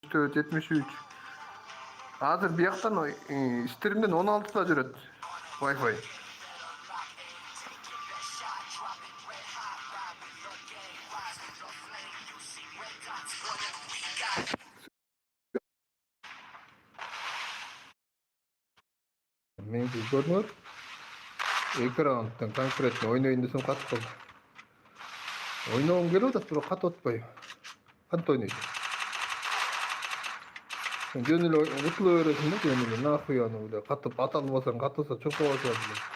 74, 73. Азыр бияктан стримден 16 жүрөт Wi-Fi. Меники көрүнөт. Экрандын конкретно ойнойн десем катып калды. Ойногум келип атат, бирок катып атпайбы. Кантип ойнойт? Жөн эле утула бересиң да, жөн эле нахуй аны эле катып ата албасаң, катылса чоңкоп атасың.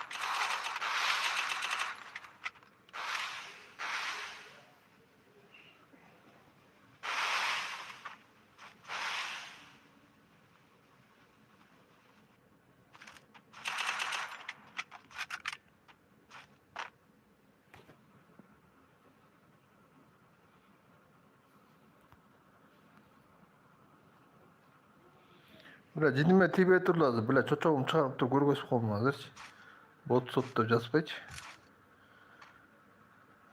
Бля, жиниме тийбей туруп азыр, бля, чочогум чыгарып туруп көргөзүп коем азырчы. Бот деп жазбайчы.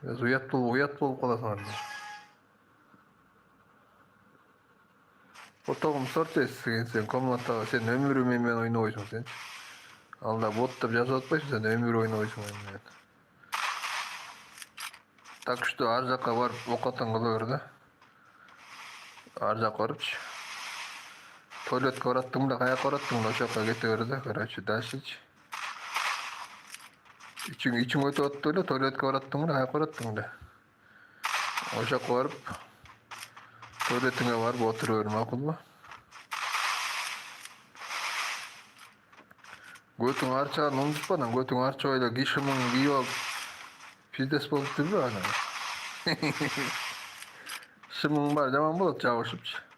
Уят болуп каласың анда. Фотогум сорчайсың сен комнатага, сен өмүрү менен ойнобойсуң сен. Алда бот деп жазып атпайсың, сен өмүрү ойнобойсуң менен. Так что ар жакка барып окотон кыла бер да. Ар жакка барыпчы. Туалетке бараттың да, каяка бараттың да, ошол жака кете бер да, короче, дальшечи. Ичиң өтүп атты эле, туалетке бараттың да, каяка бараттың да. Ошол жака барып, туалетиңе барып отура бер, макулбу? Көтүң арчаганын унутпа, анан көтүң арчабай эле кишимиң кийип алып пиздес болуп жүрбө анан. Шымың баары жаман болот жабышыпчы.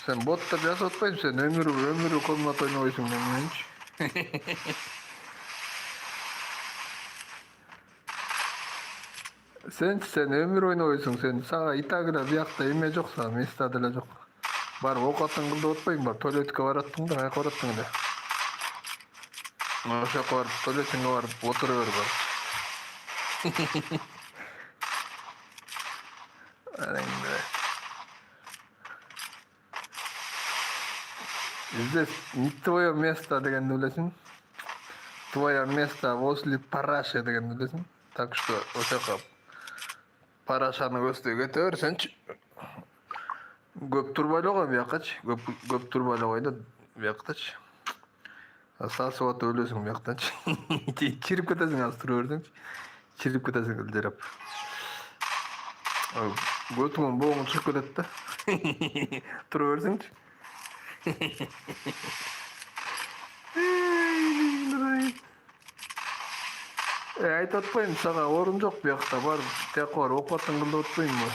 Sen bot деп жазып атпайсың, сен өмүрү комната ойнобойсуң мененчи. Сен өмүр ойнобойсуң, сен сага итагыла биякта эме жок, сага места деле жок. Барып окуаттан кыл деп атпайбы, барып туалетке бараттың да, каяка бараттың да. Ошол жака барып туалетиңе барып отура бер барып. Здесь не твое место дегенди билесиң? Твое место возле параши дегенди билесиң? Так что ошол жака парашаны көздөй кете берсеңчи. Көп турбай эле кой биякачы, көп турбай эле кой да бияктачы. Сасып атып өлөсүң бияктачы. Чирип кетесиң азыр тура берсеңчи. Чирип кетесиң ылдырап. Көтүңөн боогуң чыгып кетет да. Тура берсеңчи. Айтып атпайбы, сага орун жок биякта, барып тияка барып окуаттан кыл деп атпайбымбы?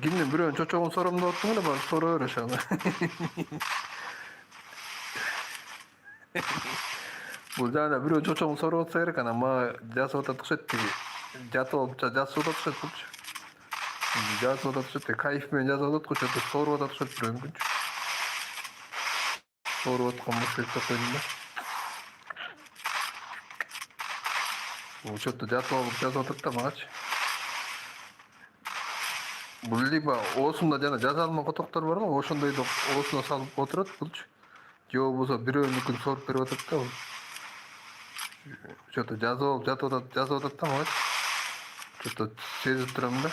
Кимдин бирөөнүн чочогун сором деп аттың эле, барып сора бер ошону. Бул жана бирөө чочогун соруп атса керек, анан мага жазып атат окшойт тиги. Жатып алып жазып атат окшойт булчу. Жазып атат окшойт, кайф менен жазып атат го, что-то соруп атат окшойт бирөө мүмкүнчү. Соруп аткан болсо деп койдум да. Что-то жатып алып жазып атат да магачы. Бул либо оосунда жана жаза алмаган котоктор бар го, ошондойду оосуна салып отурат булчу. Же болбосо бирөөнүкүн соруп берип атат да. Что-то жазып атат да магачы. Что-то сезип турам да.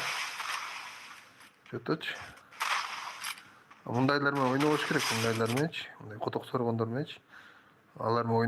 Что-точу. Мындайлар менен ойнобош керек, мындайлар мененчи, мындай коток соргондор мененчи. Алар менен